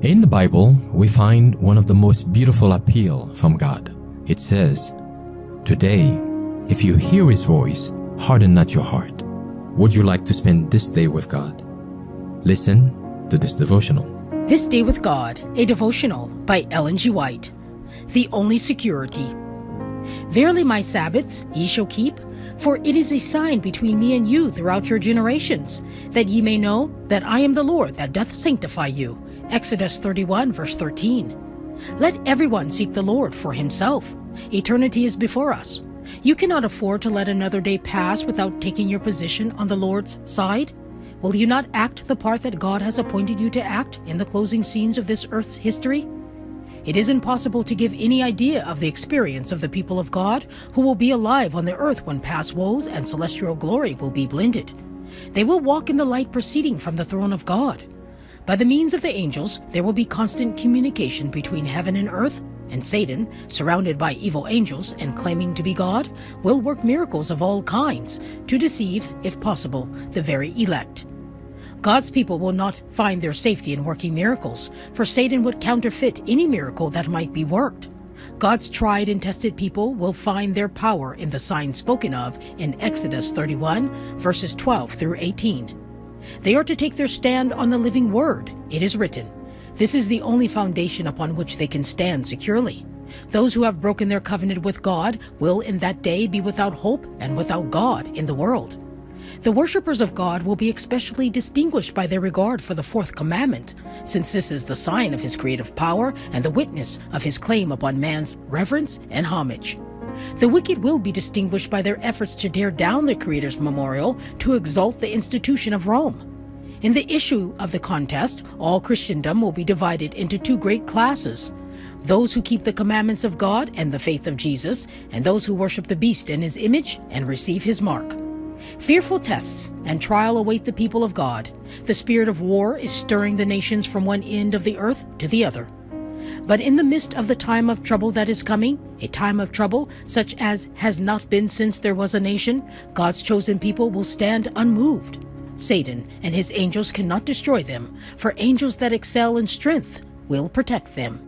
In the Bible, we find one of the most beautiful appeal from God. It says, "Today, if you hear His voice, harden not your heart." Would you like to spend this day with God? Listen to this devotional. This Day with God, a devotional by Ellen G. White. The only security. Verily my Sabbaths ye shall keep, for it is a sign between me and you throughout your generations, that ye may know that I am the Lord that doth sanctify you. Exodus 31 verse 13. Let everyone seek the Lord for himself. Eternity is before us. You cannot afford to let another day pass without taking your position on the Lord's side. Will you not act the part that God has appointed you to act in the closing scenes of this earth's history? It is impossible to give any idea of the experience of the people of God who will be alive on the earth when past woes and celestial glory will be blended. They will walk in the light proceeding from the throne of God. By the means of the angels, there will be constant communication between heaven and earth, and Satan, surrounded by evil angels and claiming to be God, will work miracles of all kinds to deceive, if possible, the very elect. God's people will not find their safety in working miracles, for Satan would counterfeit any miracle that might be worked. God's tried and tested people will find their power in the signs spoken of in Exodus 31, verses 12 through 18. They are to take their stand on the living word. It is written. This is the only foundation upon which they can stand securely. Those who have broken their covenant with God will in that day be without hope and without God in the world. The worshippers of God will be especially distinguished by their regard for the fourth commandment, since this is the sign of His creative power and the witness of His claim upon man's reverence and homage. The wicked will be distinguished by their efforts to tear down the Creator's memorial to exalt the institution of Rome. In the issue of the contest, all Christendom will be divided into two great classes: those who keep the commandments of God and the faith of Jesus, and those who worship the beast in his image and receive his mark. Fearful tests and trial await the people of God. The spirit of war is stirring the nations from one end of the earth to the other. But in the midst of the time of trouble that is coming, a time of trouble such as has not been since there was a nation, God's chosen people will stand unmoved. Satan and his angels cannot destroy them, for angels that excel in strength will protect them.